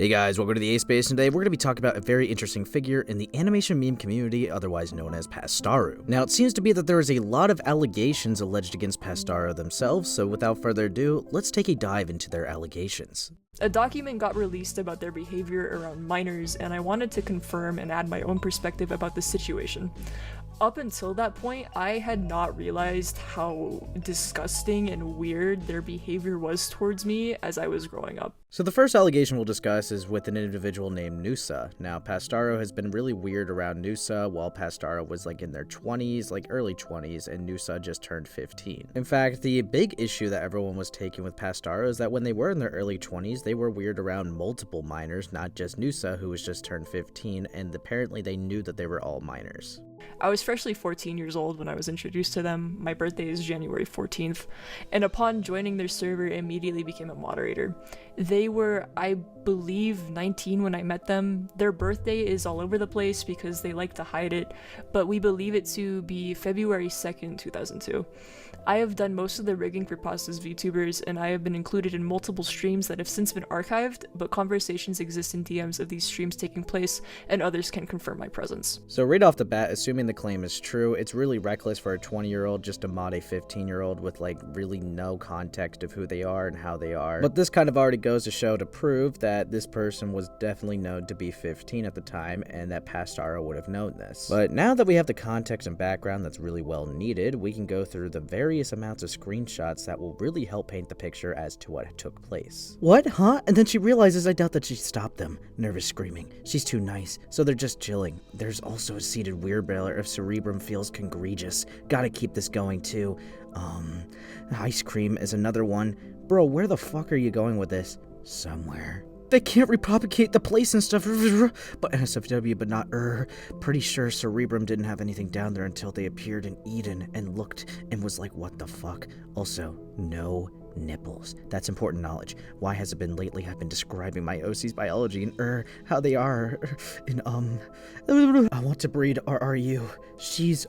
Hey guys, welcome to the A-Space, and today we're going to be talking about a very interesting figure in the animation meme community, otherwise known as Pastarru. Now, it seems to be that there is a lot of allegations alleged against Pastarru themselves, so without further ado, let's take a dive into their allegations. A document got released about their behavior around minors, and I wanted to confirm and add my own perspective about the situation. Up until that point, I had not realized how disgusting and weird their behavior was towards me as I was growing up. So the first allegation we'll discuss is with an individual named Nusa. Now, Pastarru has been really weird around Nusa, while Pastarru was in their 20s, early 20s, and Nusa just turned 15. In fact, the big issue that everyone was taking with Pastarru is that when they were in their early 20s, they were weird around multiple minors, not just Nusa, who was just turned 15, and apparently they knew that they were all minors. I was freshly 14 years old when I was introduced to them. My birthday is January 14th, and upon joining their server, immediately became a moderator. They were, I believe, 19 when I met them. Their birthday is all over the place because they like to hide it, but we believe it to be February 2nd, 2002. I have done most of the rigging for Pasta's VTubers, and I have been included in multiple streams that have since been archived, but conversations exist in DMs of these streams taking place, and others can confirm my presence. So right off the bat, assuming the claim is true, it's really reckless for a 20-year-old just to mod a 15-year-old with really no context of who they are and how they are. But this kind of already goes to show to prove that this person was definitely known to be 15 at the time, and that Pastarru would have known this. But now that we have the context and background that's really well needed, we can go through the various amounts of screenshots that will really help paint the picture as to what took place. What? Huh? And then she realizes I doubt that she stopped them. Nervous screaming. She's too nice, so they're just chilling. There's also a seated wheelbarrow if cerebrum feels congregious. Gotta keep this going too. Ice cream is another one. Bro, where the fuck are you going with this? Somewhere. They can't repropagate the place and stuff, but NSFW, but not Pretty sure Cerebrum didn't have anything down there until they appeared in Eden and looked and was like, what the fuck? Also, no nipples. That's important knowledge. Why has it been lately I've been describing my OC's biology and how they are in I want to breed RRU. She's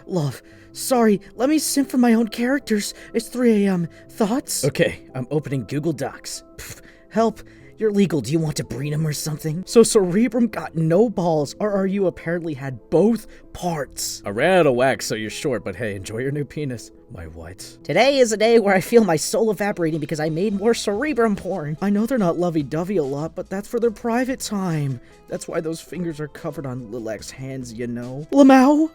love. Sorry, let me simp for my own characters. It's 3 a.m. Thoughts? Okay, I'm opening Google Docs. Pff, help. You're legal. Do you want to breed him or something? So Cerebrum got no balls. RRU apparently had both parts. I ran out of wax, so you're short, but hey, enjoy your new penis. My what? Today is a day where I feel my soul evaporating because I made more Cerebrum porn. I know they're not lovey-dovey a lot, but that's for their private time. That's why those fingers are covered on Lilac's hands, you know? Lamau?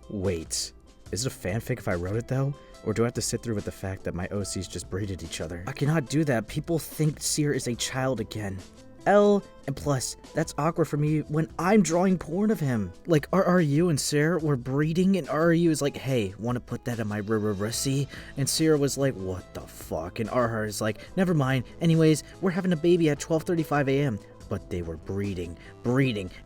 Wait. Is it a fanfic if I wrote it, though? Or do I have to sit through with the fact that my OCs just breeded each other? I cannot do that. People think Seer is a child again. And plus, that's awkward for me when I'm drawing porn of him. RRU and Sarah were breeding, and RRU is like, hey, want to put that in my russie? And Sarah was like, what the fuck? And RR is like, never mind. Anyways, we're having a baby at 12:35 a.m. But they were breeding.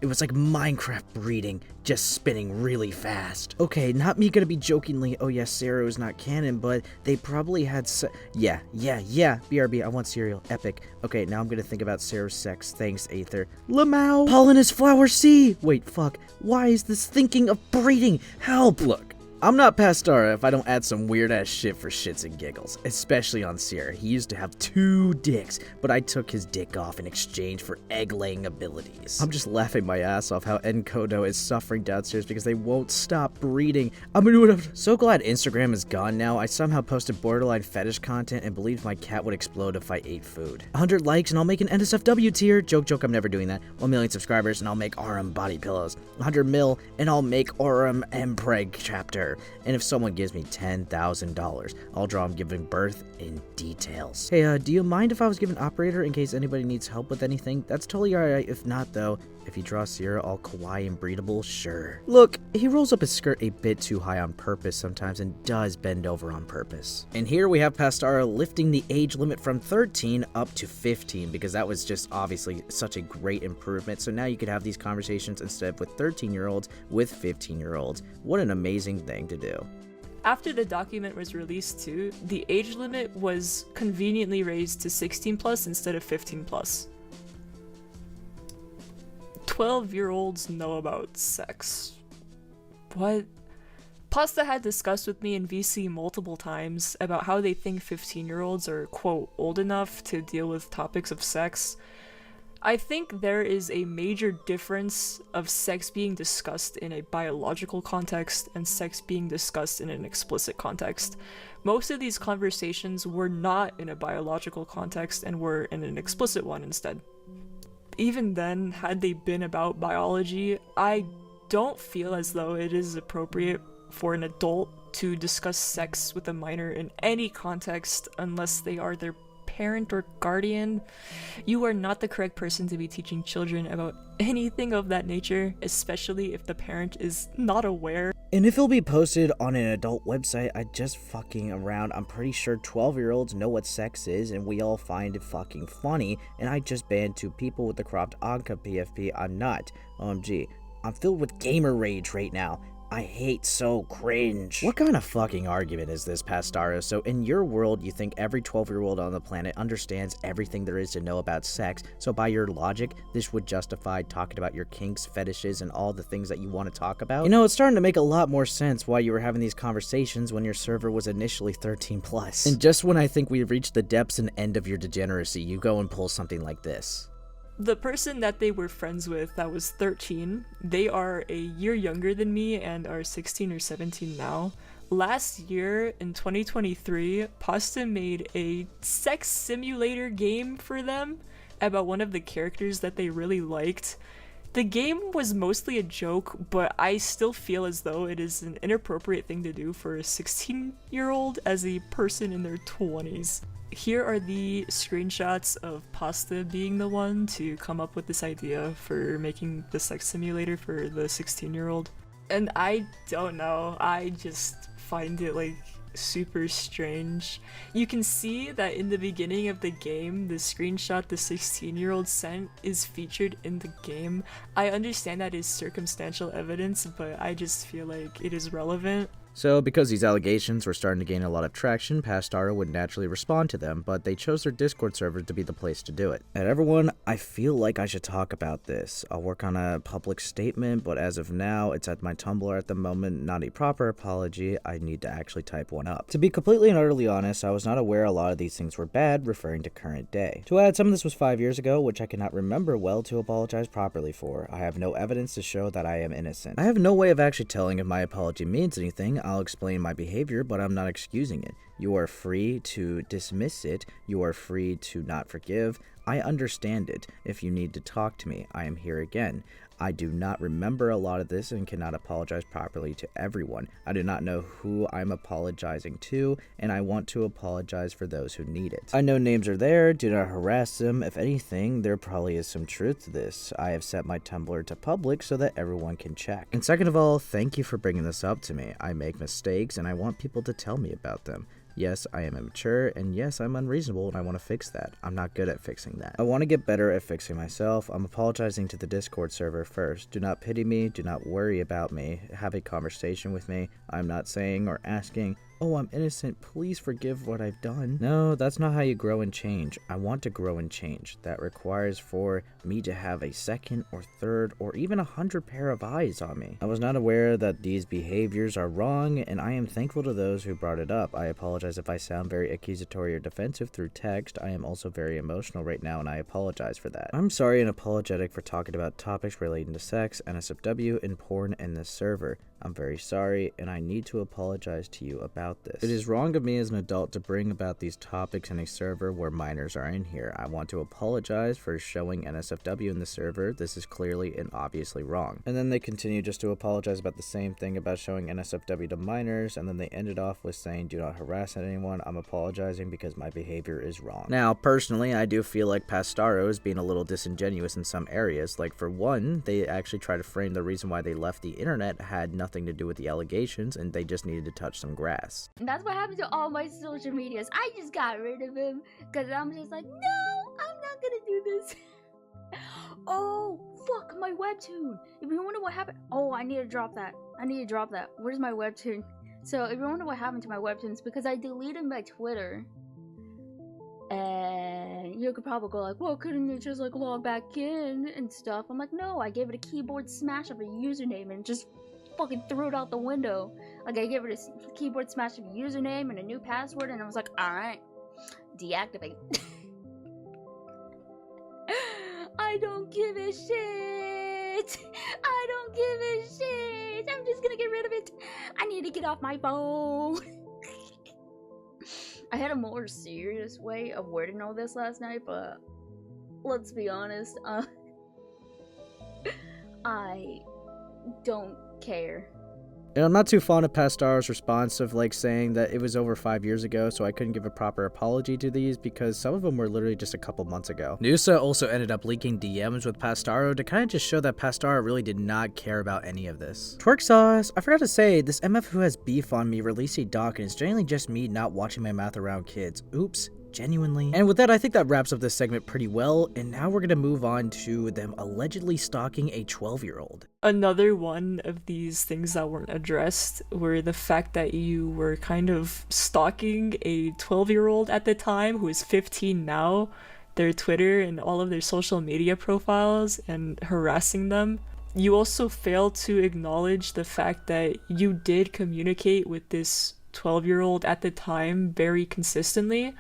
It was like Minecraft breeding, just spinning really fast. Okay, not me gonna be jokingly, oh yeah, Sarah is not canon, but they probably had yeah, BRB, I want cereal, epic. Okay, now I'm gonna think about Sarah's sex, thanks, Aether. Lamau! Pollen is flower C! Wait, fuck, why is this thinking of breeding? Help! Look. I'm not Pastarru if I don't add some weird-ass shit for shits and giggles, especially on Sierra. He used to have 2 dicks, but I took his dick off in exchange for egg-laying abilities. I'm just laughing my ass off how Enkodo is suffering downstairs because they won't stop breeding. So glad Instagram is gone now. I somehow posted borderline fetish content and believed my cat would explode if I ate food. 100 likes and I'll make an NSFW tier. Joke, I'm never doing that. 1 million subscribers and I'll make Aurum body pillows. 100 mil and I'll make Aurum Mpreg chapter. And if someone gives me $10,000, I'll draw him giving birth in details. Hey, do you mind if I was given operator in case anybody needs help with anything? That's totally alright. If not, though, if you draw Sierra all kawaii and breedable, sure. Look, he rolls up his skirt a bit too high on purpose sometimes and does bend over on purpose. And here we have Pastarru lifting the age limit from 13 up to 15 because that was just obviously such a great improvement. So now you could have these conversations instead of with 13-year-olds with 15-year-olds. What an amazing thing to do. After the document was released too, the age limit was conveniently raised to 16 plus instead of 15 plus. 12-year-olds know about sex. What? Pasta had discussed with me in VC multiple times about how they think 15-year-olds are, quote, old enough to deal with topics of sex. I think there is a major difference of sex being discussed in a biological context and sex being discussed in an explicit context. Most of these conversations were not in a biological context and were in an explicit one instead. Even then, had they been about biology, I don't feel as though it is appropriate for an adult to discuss sex with a minor in any context unless they are their parent or guardian. You are not the correct person to be teaching children about anything of that nature, especially if the parent is not aware. And if it'll be posted on an adult website, I just fucking around. I'm pretty sure 12-year-olds know what sex is and we all find it fucking funny, and I just banned 2 people with the cropped Anka PFP. I'm not. OMG. I'm filled with gamer rage right now. I hate so cringe. What kind of fucking argument is this, Pastarru? So in your world, you think every 12-year-old on the planet understands everything there is to know about sex, so by your logic, this would justify talking about your kinks, fetishes, and all the things that you want to talk about? You know, it's starting to make a lot more sense why you were having these conversations when your server was initially 13+. And just when I think we've reached the depths and end of your degeneracy, you go and pull something like this. The person that they were friends with that was 13, they are a year younger than me and are 16 or 17 now. Last year, in 2023, Pasta made a sex simulator game for them about one of the characters that they really liked. The game was mostly a joke, but I still feel as though it is an inappropriate thing to do for a 16-year-old as a person in their 20s. Here are the screenshots of Pasta being the one to come up with this idea for making the sex simulator for the 16-year-old. And I don't know, I just find it like super strange. You can see that in the beginning of the game, the screenshot the 16-year-old sent is featured in the game. I understand that is circumstantial evidence, but I just feel like it is relevant. So, because these allegations were starting to gain a lot of traction, Pastarru would naturally respond to them, but they chose their Discord server to be the place to do it. And everyone, I feel like I should talk about this. I'll work on a public statement, but as of now, it's at my Tumblr at the moment, not a proper apology. I need to actually type one up. To be completely and utterly honest, I was not aware a lot of these things were bad, referring to current day. To add, some of this was 5 years ago, which I cannot remember well to apologize properly for. I have no evidence to show that I am innocent. I have no way of actually telling if my apology means anything. I'll explain my behavior, but I'm not excusing it. You are free to dismiss it. You are free to not forgive. I understand it. If you need to talk to me, I am here again. I do not remember a lot of this and cannot apologize properly to everyone. I do not know who I'm apologizing to, and I want to apologize for those who need it. I know names are there. Do not harass them. If anything, there probably is some truth to this. I have set my Tumblr to public so that everyone can check. And second of all, thank you for bringing this up to me. I make mistakes, and I want people to tell me about them. Yes, I am immature, and yes, I'm unreasonable, and I want to fix that. I'm not good at fixing that. I want to get better at fixing myself. I'm apologizing to the Discord server first. Do not pity me. Do not worry about me. Have a conversation with me. I'm not saying or asking, oh, I'm innocent, please forgive what I've done. No, that's not how you grow and change. I want to grow and change. That requires for me to have a second or third or even 100 pair of eyes on me. I was not aware that these behaviors are wrong, and I am thankful to those who brought it up. I apologize if I sound very accusatory or defensive through text. I am also very emotional right now, and I apologize for that. I'm sorry and apologetic for talking about topics relating to sex, NSFW, and porn in this server. I'm very sorry, and I need to apologize to you about this. It is wrong of me as an adult to bring about these topics in a server where minors are in here. I want to apologize for showing NSFW in the server. This is clearly and obviously wrong. And then they continue just to apologize about the same thing about showing NSFW to minors, and then they ended off with saying, do not harass anyone. I'm apologizing because my behavior is wrong. Now, personally, I do feel like Pastarru is being a little disingenuous in some areas. Like, for one, they actually try to frame the reason why they left the internet had nothing to do with the allegations, and they just needed to touch some grass. That's what happened to all my social medias. I just got rid of him because I'm just like, no, I'm not gonna do this. Oh, fuck, my webtoon. If you wonder what happened, oh, I need to drop that. Where's my webtoon? So if you wonder what happened to my webtoons, because I deleted my Twitter. And you could probably go like, well, couldn't you just like log back in and stuff? I'm like, no, I gave it a keyboard smash of a username and just fucking threw it out the window. Like, I gave it a keyboard smash of a username and a new password, and I was like, alright, deactivate. I I don't give a shit. I don't give a shit. I'm just gonna get rid of it. I need to get off my phone. I had a more serious way of wording all this last night, but let's be honest, I don't care. And I'm not too fond of Pastarru's response of like saying that it was over 5 years ago, so I couldn't give a proper apology to these because some of them were literally just a couple months ago. Noosa also ended up leaking DMs with Pastarru to kind of just show that Pastarru really did not care about any of this. Twerk sauce, I forgot to say, this MF who has beef on me released a doc and it's genuinely just me not watching my mouth around kids. Oops. Genuinely. And with that, I think that wraps up this segment pretty well, and now we're gonna move on to them allegedly stalking a 12-year-old. Another one of these things that weren't addressed were the fact that you were kind of stalking a 12-year-old at the time who is 15 now, their Twitter and all of their social media profiles, and harassing them. You also failed to acknowledge the fact that you did communicate with this 12-year-old at the time very consistently,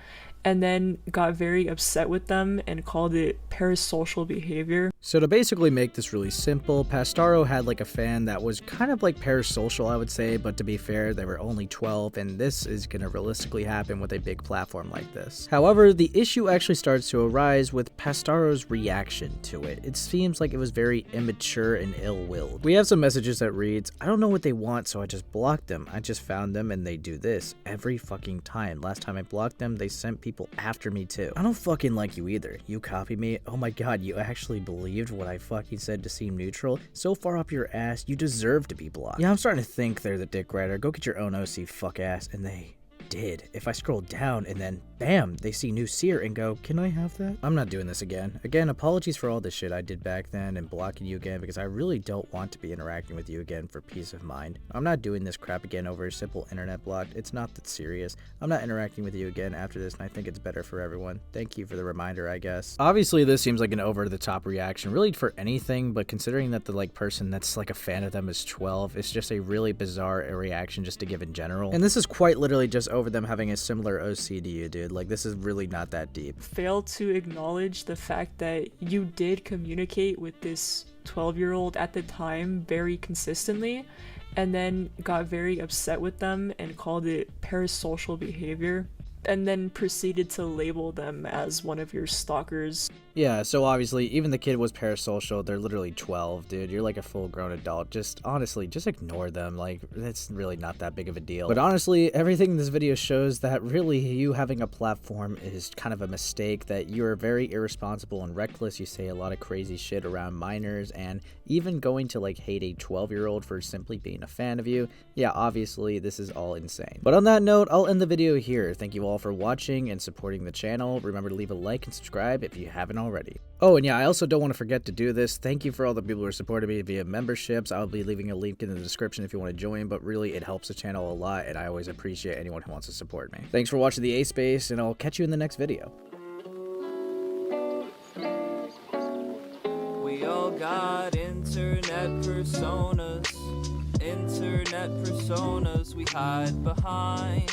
and then got very upset with them and called it parasocial behavior. So to basically make this really simple, Pastarru had like a fan that was kind of like parasocial, I would say, but to be fair, they were only 12, and this is gonna realistically happen with a big platform like this. However, the issue actually starts to arise with Pastarru's reaction to it. It seems like it was very immature and ill-willed. We have some messages that reads, "I don't know what they want, so I just blocked them. I just found them and they do this every fucking time. Last time I blocked them, they sent people after me too. I don't fucking like you either. You copy me? Oh my god, you actually believed what I fucking said to seem neutral? So far up your ass, you deserve to be blocked." Yeah, I'm starting to think they're the dick rider. Go get your own OC, fuck ass. And they did. If I scroll down and then bam, they see new seer and go, "Can I have that?" I'm not doing this again. Again, apologies for all the shit I did back then and blocking you again because I really don't want to be interacting with you again for peace of mind. I'm not doing this crap again over a simple internet block. It's not that serious. I'm not interacting with you again after this, and I think it's better for everyone. Thank you for the reminder, I guess. Obviously, this seems like an over-the-top reaction, really for anything, but considering that the person that's like a fan of them is 12, it's just a really bizarre reaction just to give in general. And this is quite literally just over them having a similar OC to you, dude. Like, this is really not that deep. Failed to acknowledge the fact that you did communicate with this 12-year-old at the time very consistently, and then got very upset with them and called it parasocial behavior, and then proceeded to label them as one of your stalkers. Yeah, so obviously, even the kid was parasocial. They're literally 12, dude. You're like a full-grown adult. Just, honestly, just ignore them. Like, it's really not that big of a deal. But honestly, everything in this video shows that really you having a platform is kind of a mistake, that you're very irresponsible and reckless. You say a lot of crazy shit around minors, and even going to, like, hate a 12-year-old for simply being a fan of you. Yeah, obviously, this is all insane. But on that note, I'll end the video here. Thank you all for watching and supporting the channel. Remember to leave a like and subscribe if you haven't already. Oh, and yeah, I also don't want to forget to do this. Thank you for all the people who are supporting me via memberships. I'll be leaving a link in the description if you want to join, but really it helps the channel a lot, and I always appreciate anyone who wants to support me. Thanks for watching the A-Space, and I'll catch you in the next video. We all got internet personas we hide behind.